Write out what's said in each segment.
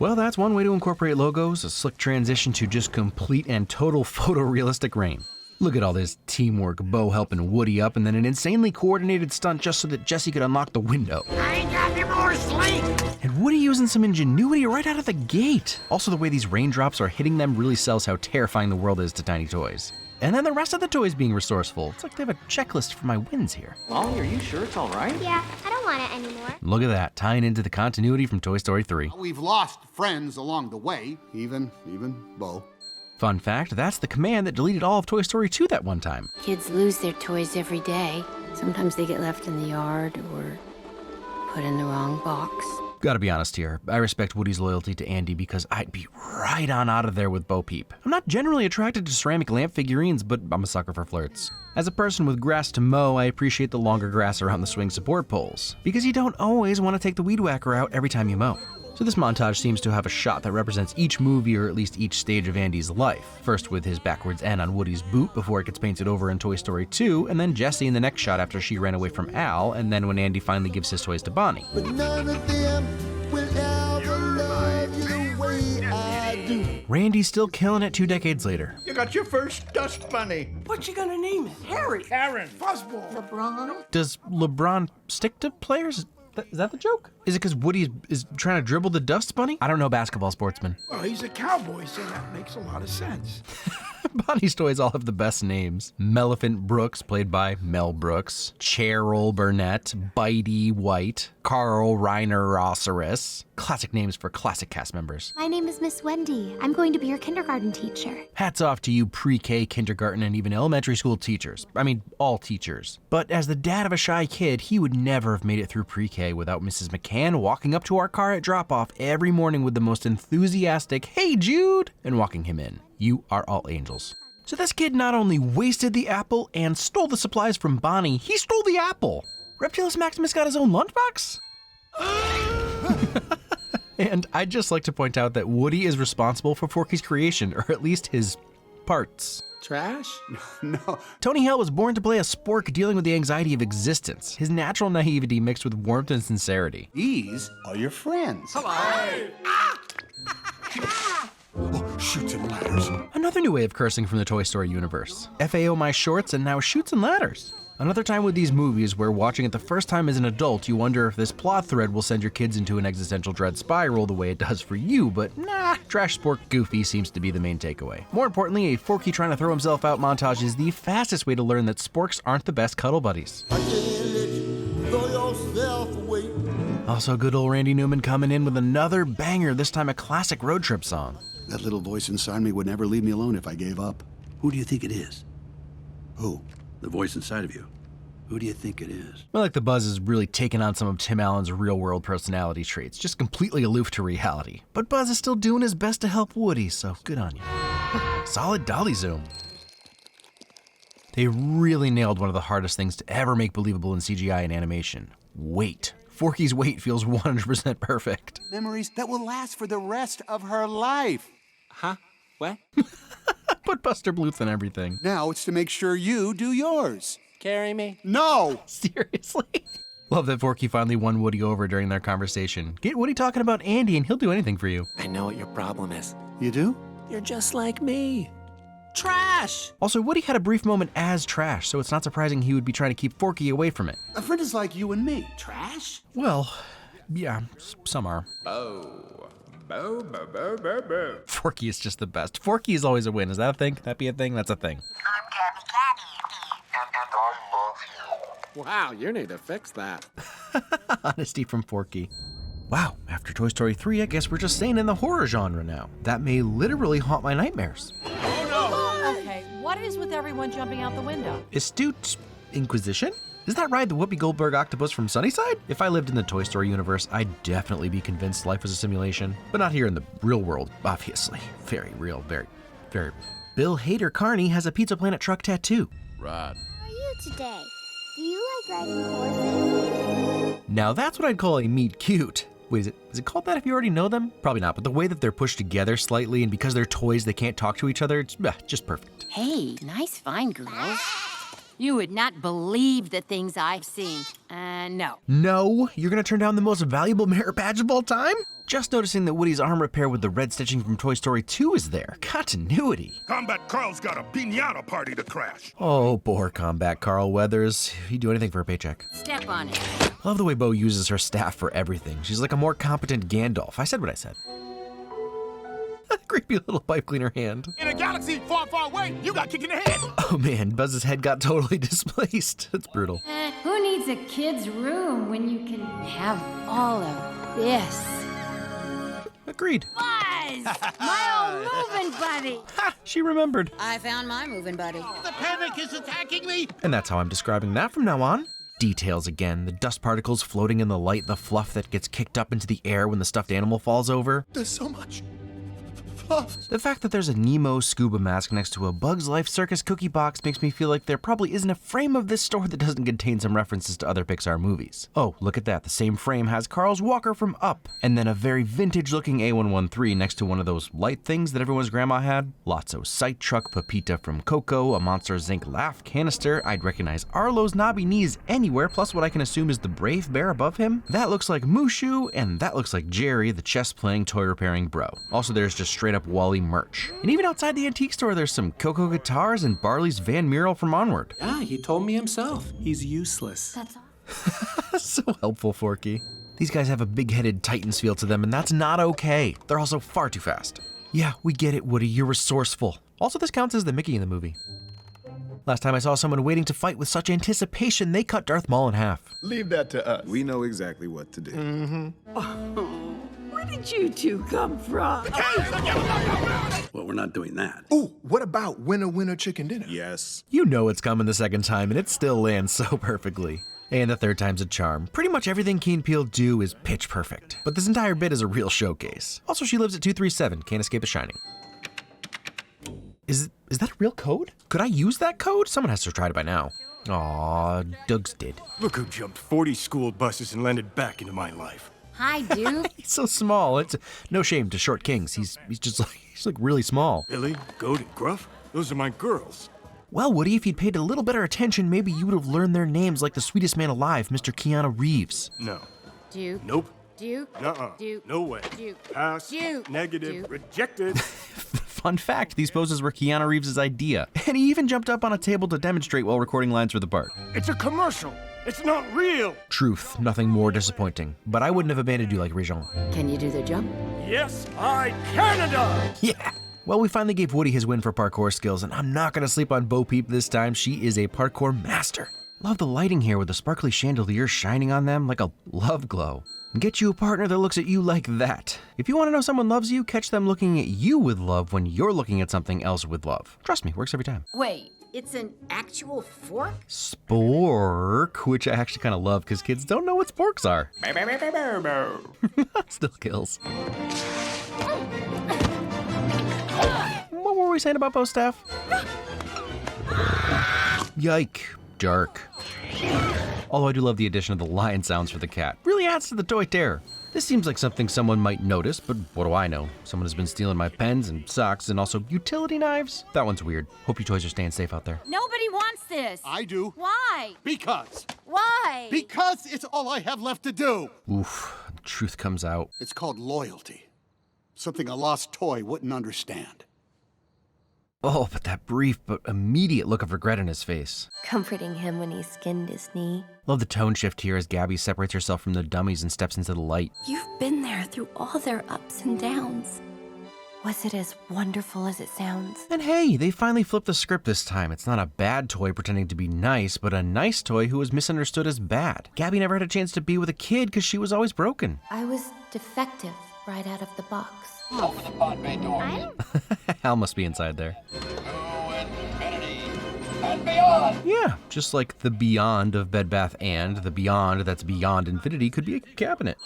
Well, that's one way to incorporate logos, a slick transition to just complete and total photorealistic rain. Look at all this teamwork, Bo helping Woody up, and then an insanely coordinated stunt just so that Jesse could unlock the window. I ain't got any more sleep! And Woody using some ingenuity right out of the gate. Also, the way these raindrops are hitting them really sells how terrifying the world is to tiny toys. And then the rest of the toys being resourceful. It's like they have a checklist for my wins here. Molly, are you sure it's all right? Yeah, I don't want it anymore. Look at that, tying into the continuity from Toy Story 3. We've lost friends along the way, even Bo. Fun fact, that's the command that deleted all of Toy Story 2 that one time. Kids lose their toys every day. Sometimes they get left in the yard or put in the wrong box. Gotta be honest here, I respect Woody's loyalty to Andy because I'd be right on out of there with Bo Peep. I'm not generally attracted to ceramic lamp figurines, but I'm a sucker for flirts. As a person with grass to mow, I appreciate the longer grass around the swing support poles, because you don't always want to take the weed whacker out every time you mow. So this montage seems to have a shot that represents each movie or at least each stage of Andy's life. First with his backwards N on Woody's boot before it gets painted over in Toy Story 2, and then Jessie in the next shot after she ran away from Al, and then when Andy finally gives his toys to Bonnie. But none of them will ever love you the way I do. Randy's still killing it 2 decades later. You got your first dust bunny. What you gonna name it? Harry? Karen. Fuzzball? LeBron? Does LeBron stick to players? Is that the joke? Is it because Woody is trying to dribble the dust bunny? I don't know basketball sportsmen. Well, he's a cowboy, so that makes a lot of sense. Bonnie's toys all have the best names. Melephant Brooks, played by Mel Brooks. Cheryl Burnett. Bitey White. Carl Rhinoceros. Classic names for classic cast members. My name is Miss Wendy. I'm going to be your kindergarten teacher. Hats off to you pre-K, kindergarten, and even elementary school teachers. I mean, all teachers. But as the dad of a shy kid, he would never have made it through pre-K without Mrs. McCann walking up to our car at drop-off every morning with the most enthusiastic, "Hey, Jude," and walking him in. You are all angels. So this kid not only wasted the apple and stole the supplies from Bonnie, he stole the apple. Reptilus Maximus got his own lunchbox? And I'd just like to point out that Woody is responsible for Forky's creation, or at least his parts. Trash? No. Tony Hale was born to play a spork dealing with the anxiety of existence, his natural naivety mixed with warmth and sincerity. These are your friends. Oh, shoots and ladders. Another new way of cursing from the Toy Story universe. FAO my shorts and now shoots and ladders. Another time with these movies where watching it the first time as an adult, you wonder if this plot thread will send your kids into an existential dread spiral the way it does for you, but nah, Trash Spork Goofy seems to be the main takeaway. More importantly, a Forky trying to throw himself out montage is the fastest way to learn that sporks aren't the best cuddle buddies. I can't let you throw yourself away. Also, good old Randy Newman coming in with another banger, this time a classic road trip song. That little voice inside me would never leave me alone if I gave up. Who do you think it is? Who? The voice inside of you. Who do you think it is? I like the Buzz is really taking on some of Tim Allen's real-world personality traits, just completely aloof to reality. But Buzz is still doing his best to help Woody, so good on you. Solid dolly zoom. They really nailed one of the hardest things to ever make believable in CGI and animation. Weight. Forky's weight feels 100% perfect. Memories that will last for the rest of her life. Huh? What? Put Buster Bluth in everything. Now it's to make sure you do yours. Carry me? No! Seriously? Love that Forky finally won Woody over during their conversation. Get Woody talking about Andy and he'll do anything for you. I know what your problem is. You do? You're just like me. Trash! Also, Woody had a brief moment as Trash, so it's not surprising he would be trying to keep Forky away from it. A friend is like you and me. Trash? Well, yeah, some are. Bo. Bo, bo, bo, bo, bo. Forky is just the best. Forky is always a win. Is that a thing? That be a thing? That's a thing. I'm Gabby Gabby, and I love you. Wow, you need to fix that. Honesty from Forky. Wow, after Toy Story 3, I guess we're just staying in the horror genre now. That may literally haunt my nightmares. Okay, what is with everyone jumping out the window? Astute Inquisition? Is that ride the Whoopi Goldberg octopus from Sunnyside? If I lived in the Toy Story universe, I'd definitely be convinced life was a simulation. But not here in the real world, obviously. Very real, very real. Bill Hader Carney has a Pizza Planet truck tattoo. How Rod. are you today? Do you like riding horses? Now that's what I'd call a meet cute. Wait, is it called that if you already know them? Probably not, but the way that they're pushed together slightly and because they're toys, they can't talk to each other, it's just perfect. Hey, nice find, girls. You would not believe the things I've seen. No. No? You're gonna turn down the most valuable merit badge of all time? Just noticing that Woody's arm repair with the red stitching from Toy Story 2 is there. Continuity. Combat Carl's got a piñata party to crash. Oh, poor Combat Carl Weathers. He'd do anything for a paycheck. Step on it. Love the way Bo uses her staff for everything. She's like a more competent Gandalf. I said what I said. Creepy little pipe cleaner hand. In a galaxy far, far away, you got kicked in the head. Oh man, Buzz's head got totally displaced. That's brutal. Who needs a kid's room when you can have all of this? Agreed. Buzz! My old moving buddy! Ha! She remembered. I found my moving buddy. The panic is attacking me. And that's how I'm describing that from now on. Details again, the dust particles floating in the light, the fluff that gets kicked up into the air when the stuffed animal falls over. There's so much. The fact that there's a Nemo scuba mask next to a Bug's Life Circus cookie box makes me feel like there probably isn't a frame of this store that doesn't contain some references to other Pixar movies. Oh, look at that, the same frame has Carl's walker from Up, and then a very vintage looking A113 next to one of those light things that everyone's grandma had. Lotso sight truck, Pepita from Coco, a Monsters Inc. laugh canister, I'd recognize Arlo's knobby knees anywhere, plus what I can assume is the Brave Bear above him. That looks like Mushu, and that looks like Jerry, the chess-playing, toy-repairing bro. Also, there's just straight-up Wally merch. And even outside the antique store, there's some Coco guitars and Barley's Van mural from Onward. Yeah, he told me himself. He's useless. That's all. So helpful, Forky. These guys have a big-headed Titans feel to them, and that's not okay. They're also far too fast. Yeah, we get it, Woody, you're resourceful. Also, this counts as the Mickey in the movie. Last time I saw someone waiting to fight with such anticipation, they cut Darth Maul in half. Leave that to us. We know exactly what to do. Where did you two come from? Well, we're not doing that. Ooh, what about winner, winner, chicken dinner? Yes. You know it's coming the second time, and it still lands so perfectly. And the third time's a charm. Pretty much everything Key and Peele do is pitch perfect. But this entire bit is a real showcase. Also, she lives at 237, can't escape The Shining. Is that a real code? Could I use that code? Someone has to have tried it by now. Aw, Doug's did. Look who jumped 40 school buses and landed back into my life. Hi, dude. He's so small. It's no shame to short kings. He's like really small. Billy, Goat, and Gruff, those are my girls. Well, Woody, if you'd paid a little better attention, maybe you would have learned their names like the sweetest man alive, Mr. Keanu Reeves. No. Duke. Nope. Duke. Nuh-uh. Duke. No way. Duke. Pass. Duke. Negative. Duke. Rejected. Fun fact, these poses were Keanu Reeves' idea. And he even jumped up on a table to demonstrate while recording lines for the part. It's a commercial. It's not real. Truth, nothing more disappointing. But I wouldn't have abandoned you like Regent. Can you do the jump? Yes, I Canada. Yeah! Well, we finally gave Woody his win for parkour skills, and I'm not gonna sleep on Bo Peep this time. She is a parkour master. Love the lighting here with the sparkly chandeliers shining on them like a love glow. Get you a partner that looks at you like that. If you want to know someone loves you, catch them looking at you with love when you're looking at something else with love. Trust me, works every time. Wait, it's an actual fork? Spork, which I actually kind of love because kids don't know what sporks are. Still kills. What were we saying about Bo's staff? Yike. Dark. Although I do love the addition of the lion sounds for the cat. Really adds to the toy terror. This seems like something someone might notice, but what do I know? Someone has been stealing my pens and socks and also utility knives? That one's weird. Hope you toys are staying safe out there. Nobody wants this. I do. Why? Because. Why? Because it's all I have left to do. Oof, the truth comes out. It's called loyalty. Something a lost toy wouldn't understand. Oh, but that brief but immediate look of regret in his face. Comforting him when he skinned his knee. Love the tone shift here as Gabby separates herself from the dummies and steps into the light. You've been there through all their ups and downs. Was it as wonderful as it sounds? And hey, they finally flipped the script this time. It's not a bad toy pretending to be nice, but a nice toy who was misunderstood as bad. Gabby never had a chance to be with a kid because she was always broken. I was defective right out of the box. Open the pod bay door. Hal must be inside there. To infinity and beyond. Yeah, just like the beyond of Bed Bath & the beyond that's beyond infinity could be a cabinet.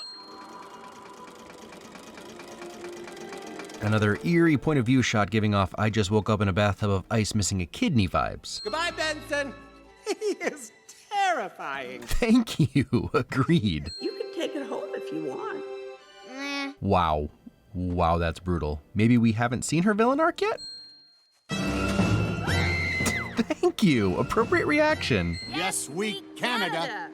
Another eerie point of view shot giving off I just woke up in a bathtub of ice missing a kidney vibes. Goodbye, Benson. He is terrifying. Thank you, agreed. You can take it home if you want. Wow. Wow, that's brutal. Maybe we haven't seen her villain arc yet? The Thank you. Appropriate reaction. Yes, we Canada.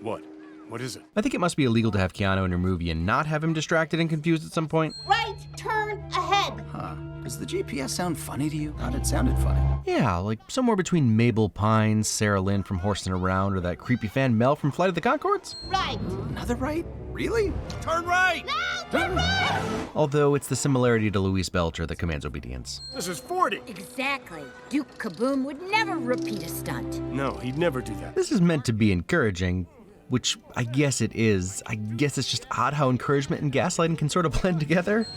What? What is it? I think it must be illegal to have Keanu in your movie and not have him distracted and confused at some point. Right turn ahead. Huh. Does the GPS sound funny to you? Thought it sounded funny. Yeah, like somewhere between Mabel Pines, Sarah Lynn from Horsing Around, or that creepy fan Mel from Flight of the Conchords. Right. Another right? Really? Turn right. No, turn right. Although it's the similarity to Louise Belcher that commands obedience. This is 40. Exactly. Duke Kaboom would never repeat a stunt. No, he'd never do that. This is meant to be encouraging, which I guess it is. I guess it's just odd how encouragement and gaslighting can sort of blend together.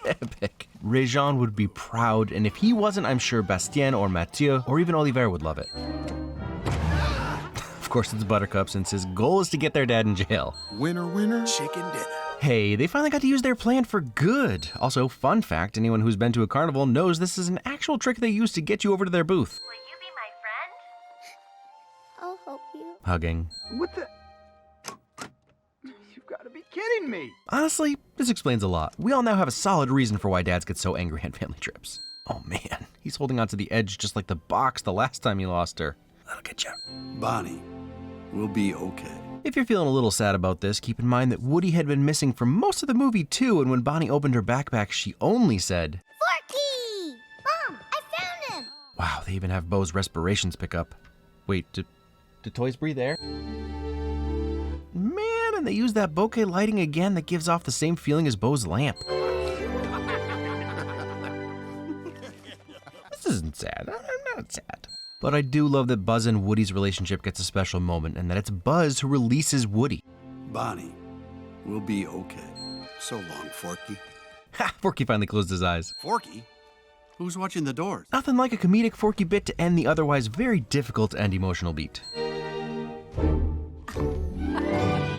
Epic. Réjean would be proud, and if he wasn't, I'm sure Bastien or Mathieu or even Oliver would love it. Of course, it's Buttercup, since his goal is to get their dad in jail. Winner, winner. Chicken dinner. Hey, they finally got to use their plan for good. Also, fun fact, anyone who's been to a carnival knows this is an actual trick they use to get you over to their booth. Will you be my friend? I'll help you. Hugging. What the? You've got to be kidding me. Honestly, this explains a lot. We all now have a solid reason for why dads get so angry on family trips. Oh man, he's holding onto the edge just like the box the last time he lost her. That'll get you. Bonnie, we'll be okay. If you're feeling a little sad about this, keep in mind that Woody had been missing for most of the movie too, and when Bonnie opened her backpack, she only said, Forky! Mom, I found him! wow, they even have Bo's respirations pick up. Wait, do toys breathe air? Man, and they use that bokeh lighting again that gives off the same feeling as Bo's lamp. This isn't sad. I'm not sad. But I do love that Buzz and Woody's relationship gets a special moment, and that it's Buzz who releases Woody. Bonnie, we'll be okay. So long, Forky. Ha! Forky finally closed his eyes. Forky? Who's watching the doors? Nothing like a comedic Forky bit to end the otherwise very difficult and emotional beat.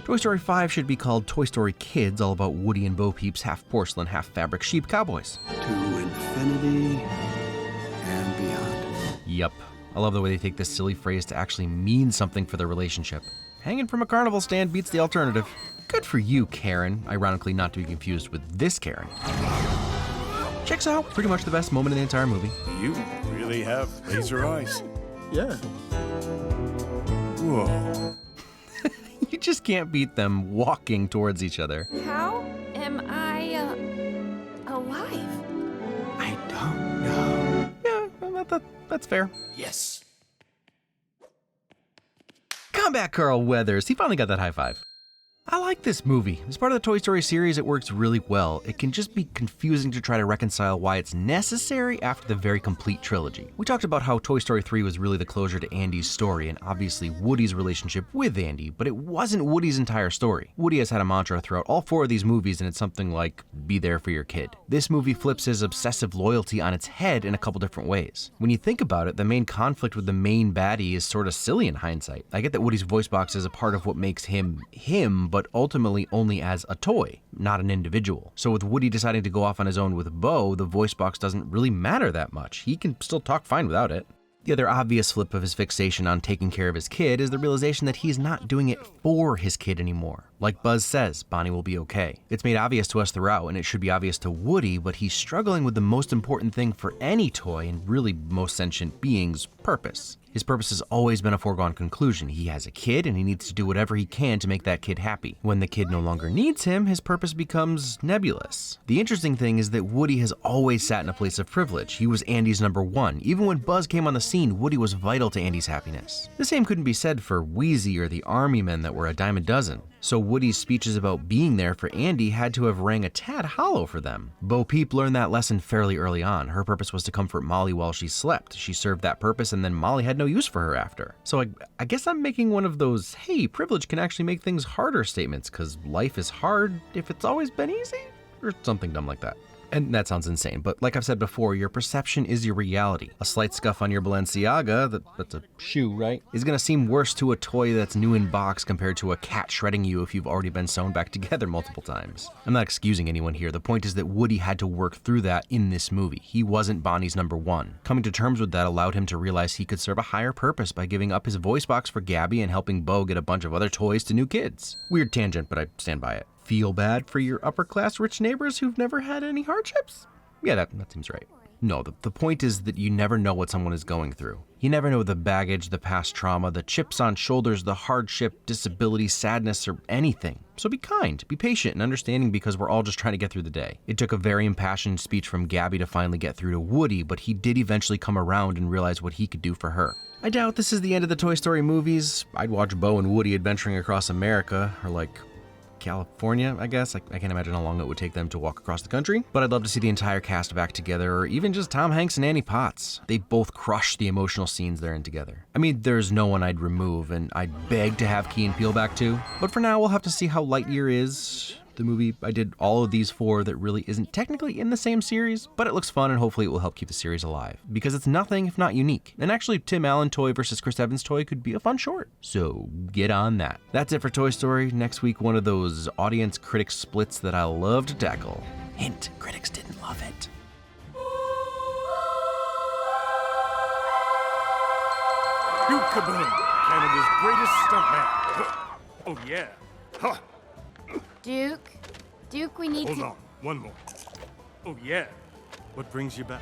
Toy Story 5 should be called Toy Story Kids, all about Woody and Bo Peep's half porcelain, half fabric sheep cowboys. To infinity and beyond. Yup. I love the way they take this silly phrase to actually mean something for their relationship. Hanging from a carnival stand beats the alternative. Good for you, Karen. Ironically, not to be confused with this Karen. Checks out. Pretty much the best moment in the entire movie. You really have laser eyes. Yeah. Whoa. You just can't beat them walking towards each other. How am I, alive? I don't know. Yeah, that's fair. Yes. Come back, Carl Weathers. He finally got that high five. I like this movie. As part of the Toy Story series, it works really well. It can just be confusing to try to reconcile why it's necessary after the very complete trilogy. We talked about how Toy Story 3 was really the closure to Andy's story and obviously Woody's relationship with Andy, but it wasn't Woody's entire story. Woody has had a mantra throughout all 4 of these movies, and it's something like, be there for your kid. This movie flips his obsessive loyalty on its head in a couple different ways. When you think about it, the main conflict with the main baddie is sort of silly in hindsight. I get that Woody's voice box is a part of what makes him him, but ultimately only as a toy, not an individual. So with Woody deciding to go off on his own with Bo, the voice box doesn't really matter that much. He can still talk fine without it. The other obvious flip of his fixation on taking care of his kid is the realization that he's not doing it for his kid anymore. Like Buzz says, Bonnie will be okay. It's made obvious to us throughout, and it should be obvious to Woody, but he's struggling with the most important thing for any toy, and really most sentient beings, purpose. His purpose has always been a foregone conclusion. He has a kid, and he needs to do whatever he can to make that kid happy. When the kid no longer needs him, his purpose becomes nebulous. The interesting thing is that Woody has always sat in a place of privilege. He was Andy's number one. Even when Buzz came on the scene, Woody was vital to Andy's happiness. The same couldn't be said for Wheezy or the army men that were a dime a dozen. So Woody's speeches about being there for Andy had to have rang a tad hollow for them. Bo Peep learned that lesson fairly early on. Her purpose was to comfort Molly while she slept. She served that purpose, and then Molly had no use for her after. So I guess I'm making one of those, hey, privilege can actually make things harder statements, because life is hard if it's always been easy? Or something dumb like that. And that sounds insane, but like I've said before, your perception is your reality. A slight scuff on your Balenciaga, that's a shoe, right, is gonna seem worse to a toy that's new in box compared to a cat shredding you if you've already been sewn back together multiple times. I'm not excusing anyone here. The point is that Woody had to work through that in this movie. He wasn't Bonnie's number one. Coming to terms with that allowed him to realize he could serve a higher purpose by giving up his voice box for Gabby and helping Bo get a bunch of other toys to new kids. Weird tangent, but I stand by it. Feel bad for your upper-class rich neighbors who've never had any hardships? Yeah, that seems right. No, the point is that you never know what someone is going through. You never know the baggage, the past trauma, the chips on shoulders, the hardship, disability, sadness, or anything. So be kind, be patient, and understanding because we're all just trying to get through the day. It took a very impassioned speech from Gabby to finally get through to Woody, but he did eventually come around and realize what he could do for her. I doubt this is the end of the Toy Story movies. I'd watch Bo and Woody adventuring across America, or like California, I guess. I can't imagine how long it would take them to walk across the country, but I'd love to see the entire cast back together, or even just Tom Hanks and Annie Potts. They both crush the emotional scenes they're in together. I mean, there's no one I'd remove, and I'd beg to have Key and Peele back too. But for now, we'll have to see how Lightyear is. The movie I did all of these for that really isn't technically in the same series, but it looks fun and hopefully it will help keep the series alive. Because it's nothing if not unique. And actually, Tim Allen toy versus Chris Evans toy could be a fun short. So get on that. That's it for Toy Story. Next week, one of those audience critic splits that I love to tackle. Hint, critics didn't love it. You kaboom! Canada's greatest stuntman. Oh yeah. Huh. Duke, we need Hold to... on, one more. Oh yeah. What brings you back?